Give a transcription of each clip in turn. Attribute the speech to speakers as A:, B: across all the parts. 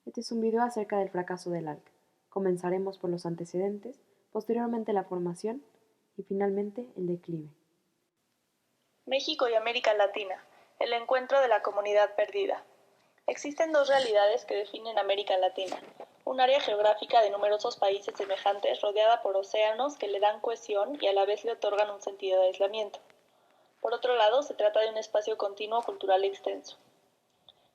A: Este es un video acerca del fracaso del ALC. Comenzaremos por los antecedentes, posteriormente la formación y finalmente el declive.
B: México y América Latina, el encuentro de la comunidad perdida. Existen dos realidades que definen América Latina: un área geográfica de numerosos países semejantes rodeada por océanos que le dan cohesión y a la vez le otorgan un sentido de aislamiento. Por otro lado, se trata de un espacio continuo cultural extenso.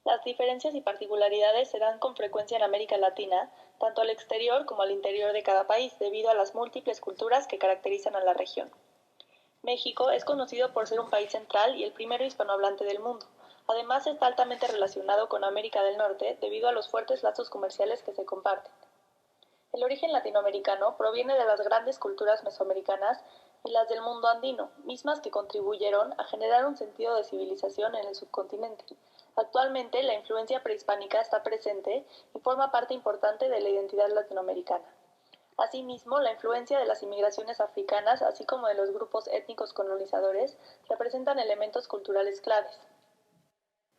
B: Las diferencias y particularidades se dan con frecuencia en América Latina, tanto al exterior como al interior de cada país, debido a las múltiples culturas que caracterizan a la región. México es conocido por ser un país central y el primero hispanohablante del mundo. Además, está altamente relacionado con América del Norte debido a los fuertes lazos comerciales que se comparten. El origen latinoamericano proviene de las grandes culturas mesoamericanas y las del mundo andino, mismas que contribuyeron a generar un sentido de civilización en el subcontinente. Actualmente, la influencia prehispánica está presente y forma parte importante de la identidad latinoamericana. Asimismo, la influencia de las inmigraciones africanas, así como de los grupos étnicos colonizadores, representan elementos culturales claves.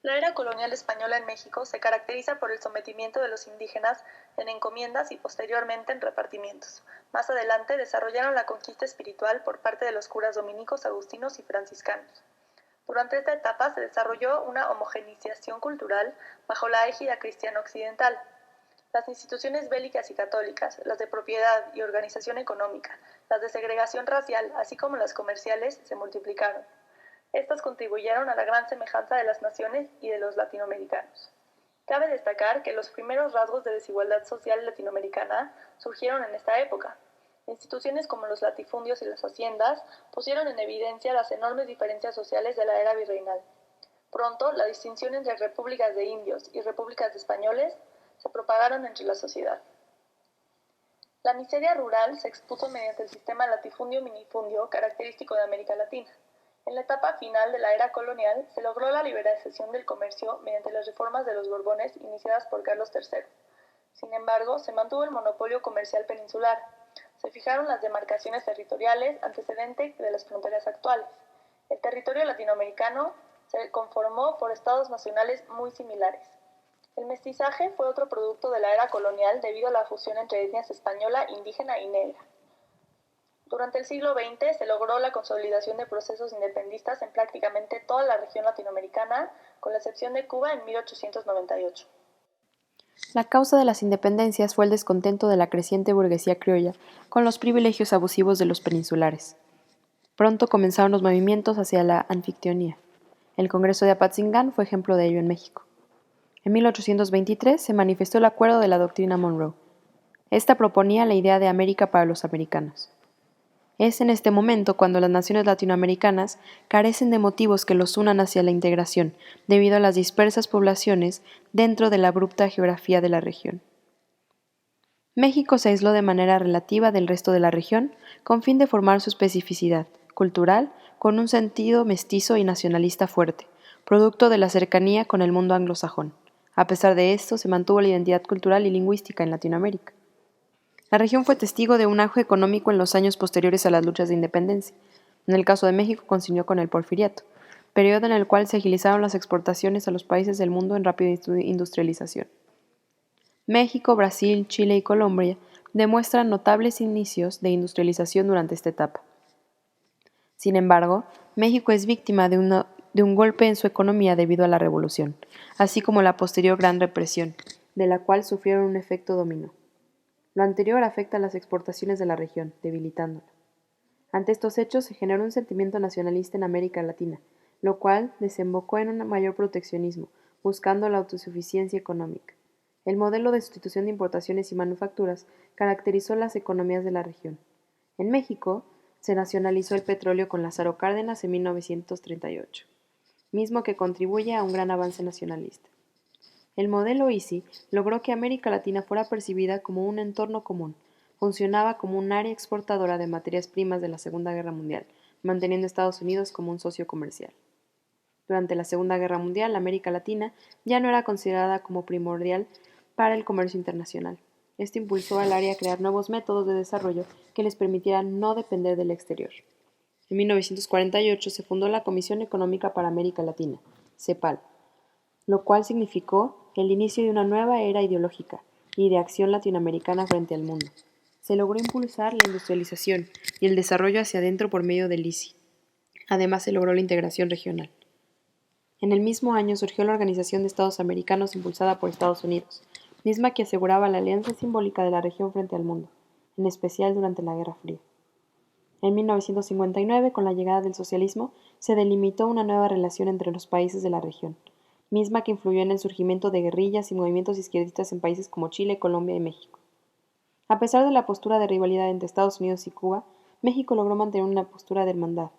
B: La era colonial española en México se caracteriza por el sometimiento de los indígenas en encomiendas y posteriormente en repartimientos. Más adelante desarrollaron la conquista espiritual por parte de los curas dominicos, agustinos y franciscanos. Durante esta etapa se desarrolló una homogeneización cultural bajo la égida cristiana occidental. Las instituciones bélicas y católicas, las de propiedad y organización económica, las de segregación racial, así como las comerciales, se multiplicaron. Estas contribuyeron a la gran semejanza de las naciones y de los latinoamericanos. Cabe destacar que los primeros rasgos de desigualdad social latinoamericana surgieron en esta época. Instituciones como los latifundios y las haciendas pusieron en evidencia las enormes diferencias sociales de la era virreinal. Pronto, la distinción entre repúblicas de indios y repúblicas de españoles se propagaron entre la sociedad. La miseria rural se expuso mediante el sistema latifundio-minifundio característico de América Latina. En la etapa final de la era colonial se logró la liberalización del comercio mediante las reformas de los Borbones iniciadas por Carlos III. Sin embargo, se mantuvo el monopolio comercial peninsular. Se fijaron las demarcaciones territoriales antecedente de las fronteras actuales. El territorio latinoamericano se conformó por estados nacionales muy similares. El mestizaje fue otro producto de la era colonial debido a la fusión entre etnias española, indígena y negra. Durante el siglo XX se logró la consolidación de procesos independistas en prácticamente toda la región latinoamericana, con la excepción de Cuba en 1898.
A: La causa de las independencias fue el descontento de la creciente burguesía criolla con los privilegios abusivos de los peninsulares. Pronto comenzaron los movimientos hacia la anfictionía. El Congreso de Apatzingán fue ejemplo de ello en México. En 1823 se manifestó el acuerdo de la doctrina Monroe. Esta proponía la idea de América para los americanos. Es en este momento cuando las naciones latinoamericanas carecen de motivos que los unan hacia la integración, debido a las dispersas poblaciones dentro de la abrupta geografía de la región. México se aisló de manera relativa del resto de la región con fin de formar su especificidad cultural con un sentido mestizo y nacionalista fuerte, producto de la cercanía con el mundo anglosajón. A pesar de esto, se mantuvo la identidad cultural y lingüística en Latinoamérica. La región fue testigo de un auge económico en los años posteriores a las luchas de independencia. En el caso de México, coincidió con el Porfiriato, periodo en el cual se agilizaron las exportaciones a los países del mundo en rápida industrialización. México, Brasil, Chile y Colombia demuestran notables inicios de industrialización durante esta etapa. Sin embargo, México es víctima de un golpe en su economía debido a la revolución, así como la posterior Gran Represión, de la cual sufrieron un efecto dominó. Lo anterior afecta a las exportaciones de la región, debilitándola. Ante estos hechos se generó un sentimiento nacionalista en América Latina, lo cual desembocó en un mayor proteccionismo, buscando la autosuficiencia económica. El modelo de sustitución de importaciones y manufacturas caracterizó las economías de la región. En México, se nacionalizó el petróleo con Lázaro Cárdenas en 1938, mismo que contribuye a un gran avance nacionalista. El modelo Easy logró que América Latina fuera percibida como un entorno común. Funcionaba como un área exportadora de materias primas de la Segunda Guerra Mundial, manteniendo a Estados Unidos como un socio comercial. Durante la Segunda Guerra Mundial, América Latina ya no era considerada como primordial para el comercio internacional. Esto impulsó al área a crear nuevos métodos de desarrollo que les permitieran no depender del exterior. En 1948 se fundó la Comisión Económica para América Latina, CEPAL, lo cual significó el inicio de una nueva era ideológica y de acción latinoamericana frente al mundo. Se logró impulsar la industrialización y el desarrollo hacia adentro por medio del ICI. Además, se logró la integración regional. En el mismo año surgió la Organización de Estados Americanos impulsada por Estados Unidos, misma que aseguraba la alianza simbólica de la región frente al mundo, en especial durante la Guerra Fría. En 1959, con la llegada del socialismo, se delimitó una nueva relación entre los países de la región, misma que influyó en el surgimiento de guerrillas y movimientos izquierdistas en países como Chile, Colombia y México. A pesar de la postura de rivalidad entre Estados Unidos y Cuba, México logró mantener una postura de hermandad.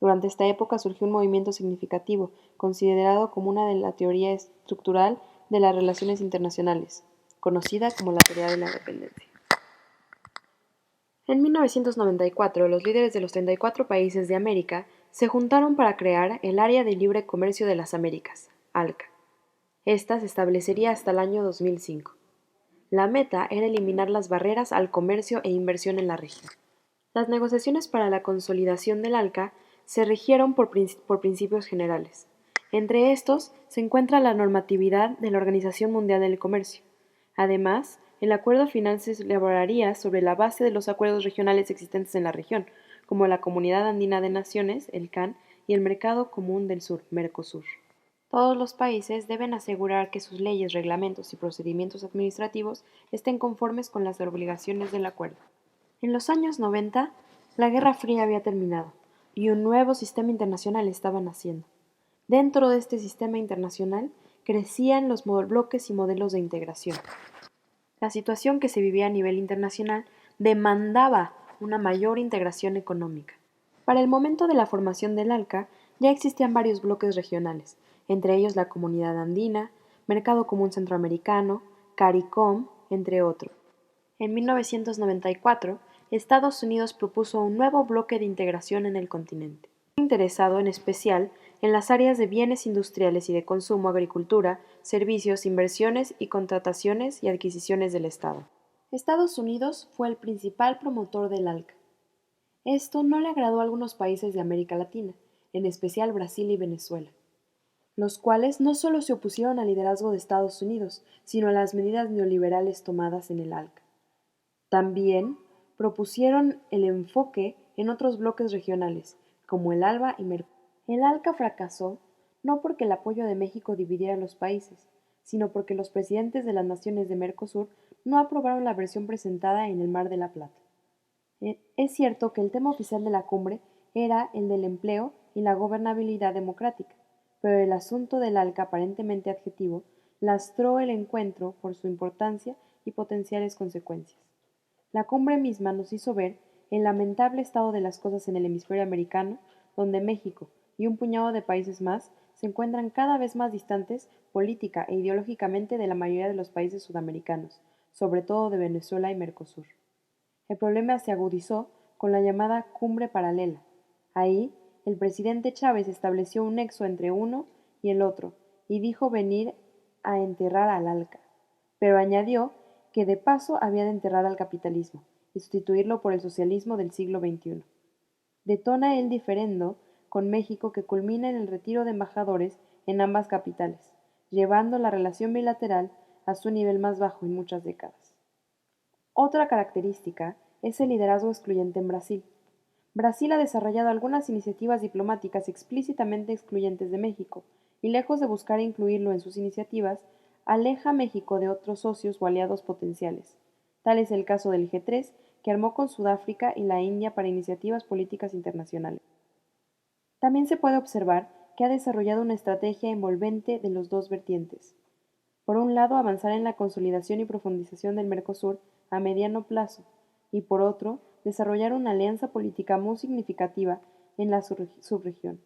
A: Durante esta época surgió un movimiento significativo, considerado como una de la teoría estructural de las relaciones internacionales, conocida como la teoría de la dependencia. En 1994, los líderes de los 34 países de América se juntaron para crear el Área de Libre Comercio de las Américas, ALCA. Esta se establecería hasta el año 2005. La meta era eliminar las barreras al comercio e inversión en la región. Las negociaciones para la consolidación del ALCA se rigieron por principios generales. Entre estos se encuentra la normatividad de la Organización Mundial del Comercio. Además, el acuerdo final se elaboraría sobre la base de los acuerdos regionales existentes en la región, como la Comunidad Andina de Naciones, el CAN, y el Mercado Común del Sur, Mercosur. Todos los países deben asegurar que sus leyes, reglamentos y procedimientos administrativos estén conformes con las obligaciones del acuerdo. En los años 90, la Guerra Fría había terminado y un nuevo sistema internacional estaba naciendo. Dentro de este sistema internacional crecían los bloques y modelos de integración. La situación que se vivía a nivel internacional demandaba una mayor integración económica. Para el momento de la formación del ALCA ya existían varios bloques regionales, entre ellos la Comunidad Andina, Mercado Común Centroamericano, CARICOM, entre otros. En 1994, Estados Unidos propuso un nuevo bloque de integración en el continente, interesado en especial en las áreas de bienes industriales y de consumo, agricultura, servicios, inversiones y contrataciones y adquisiciones del Estado. Estados Unidos fue el principal promotor del ALCA. Esto no le agradó a algunos países de América Latina, en especial Brasil y Venezuela, los cuales no solo se opusieron al liderazgo de Estados Unidos, sino a las medidas neoliberales tomadas en el ALCA. También propusieron el enfoque en otros bloques regionales, como el ALBA y Mercosur. El ALCA fracasó no porque el apoyo de México dividiera a los países, sino porque los presidentes de las naciones de Mercosur no aprobaron la versión presentada en el Mar de la Plata. Es cierto que el tema oficial de la cumbre era el del empleo y la gobernabilidad democrática, pero el asunto del ALCA, aparentemente adjetivo, lastró el encuentro por su importancia y potenciales consecuencias. La cumbre misma nos hizo ver el lamentable estado de las cosas en el hemisferio americano, donde México y un puñado de países más se encuentran cada vez más distantes política e ideológicamente de la mayoría de los países sudamericanos, sobre todo de Venezuela y Mercosur. El problema se agudizó con la llamada Cumbre Paralela. Ahí, el presidente Chávez estableció un nexo entre uno y el otro y dijo venir a enterrar al ALCA, pero añadió que de paso había de enterrar al capitalismo y sustituirlo por el socialismo del siglo XXI. Detona el diferendo con México que culmina en el retiro de embajadores en ambas capitales, llevando la relación bilateral a su nivel más bajo en muchas décadas. Otra característica es el liderazgo excluyente en Brasil. Brasil ha desarrollado algunas iniciativas diplomáticas explícitamente excluyentes de México, y lejos de buscar incluirlo en sus iniciativas, aleja a México de otros socios o aliados potenciales. Tal es el caso del G3, que armó con Sudáfrica y la India para iniciativas políticas internacionales. También se puede observar que ha desarrollado una estrategia envolvente de los dos vertientes. Por un lado, avanzar en la consolidación y profundización del Mercosur a mediano plazo, y por otro, desarrollar una alianza política muy significativa en la subregión,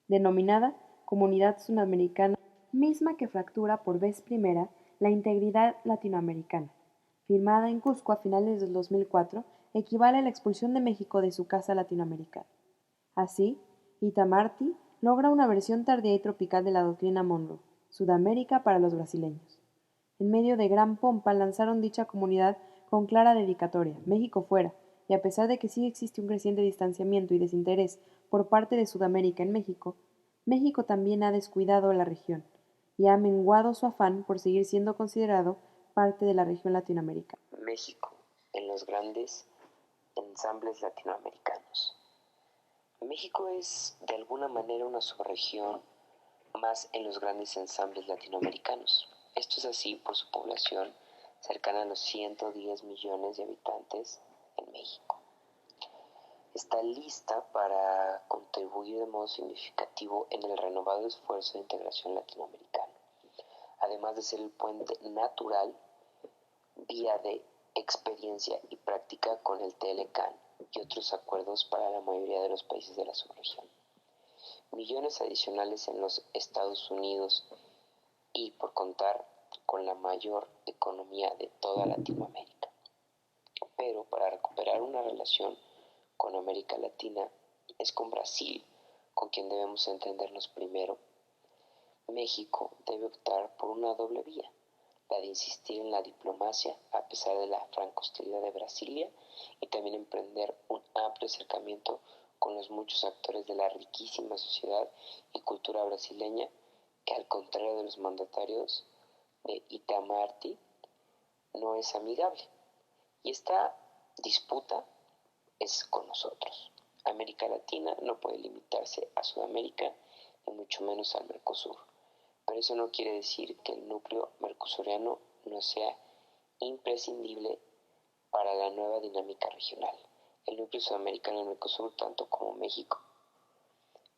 A: denominada Comunidad Sudamericana, misma que fractura por vez primera la integridad latinoamericana. Firmada en Cusco a finales del 2004, equivale a la expulsión de México de su casa latinoamericana. Así, Itamaraty logra una versión tardía y tropical de la doctrina Monroe, Sudamérica para los brasileños. En medio de gran pompa lanzaron dicha comunidad con clara dedicatoria, México fuera, y a pesar de que sí existe un creciente distanciamiento y desinterés por parte de Sudamérica en México, México también ha descuidado la región, y ha menguado su afán por seguir siendo considerado parte de la región latinoamericana.
C: México en los grandes ensambles latinoamericanos. México es de alguna manera una subregión más en los grandes ensambles latinoamericanos. Esto es así por su población cercana a los 110 millones de habitantes en México. Está lista para contribuir de modo significativo en el renovado esfuerzo de integración latinoamericano, además de ser el puente natural, vía de experiencia y práctica con el TLCAN y otros acuerdos para la mayoría de los países de la subregión. Millones adicionales en los Estados Unidos y por contar con la mayor economía de toda Latinoamérica. Pero para recuperar una relación con América Latina es con Brasil con quien debemos entendernos primero. México debe optar por una doble vía, la de insistir en la diplomacia a pesar de la franca hostilidad de Brasilia y también emprender un amplio acercamiento con los muchos actores de la riquísima sociedad y cultura brasileña que, al contrario de los mandatarios de Itamaraty, no es amigable. Y esta disputa es con nosotros. América Latina no puede limitarse a Sudamérica y mucho menos al Mercosur. Pero eso no quiere decir que el núcleo mercosuriano no sea imprescindible para la nueva dinámica regional. El núcleo sudamericano del Mercosur, tanto como México,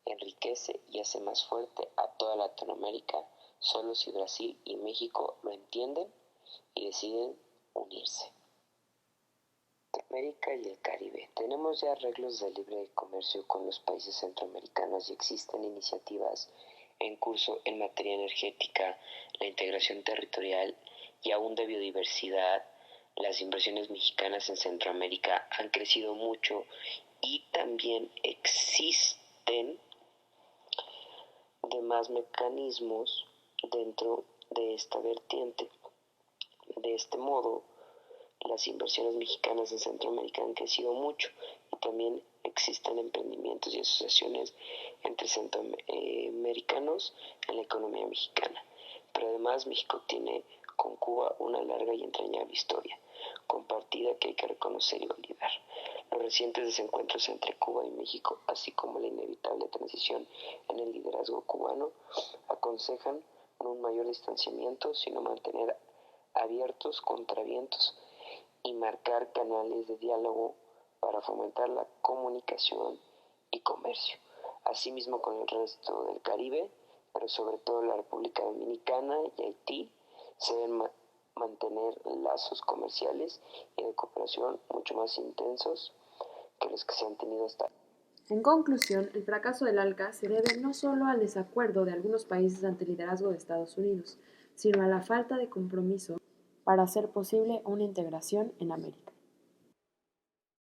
C: enriquece y hace más fuerte a toda Latinoamérica solo si Brasil y México lo entienden y deciden unirse. América y el Caribe. Tenemos ya arreglos de libre comercio con los países centroamericanos y existen iniciativas en curso en materia energética, la integración territorial y aún de biodiversidad. Las inversiones mexicanas en Centroamérica han crecido mucho y también existen demás mecanismos dentro de esta vertiente. De este modo, las inversiones mexicanas en Centroamérica han crecido mucho y también existen emprendimientos y asociaciones entre centroamericanos en la economía mexicana. Pero además México tiene con Cuba una larga y entrañable historia compartida que hay que reconocer y validar. Los recientes desencuentros entre Cuba y México, así como la inevitable transición en el liderazgo cubano, aconsejan no un mayor distanciamiento, sino mantener abiertos contravientos y marcar canales de diálogo para fomentar la comunicación y comercio. Asimismo con el resto del Caribe, pero sobre todo la República Dominicana y Haití, se deben mantener lazos comerciales y de cooperación mucho más intensos que los que se han tenido hasta ahora.
A: En conclusión, el fracaso del ALCA se debe no solo al desacuerdo de algunos países ante el liderazgo de Estados Unidos, sino a la falta de compromiso para hacer posible una integración en América.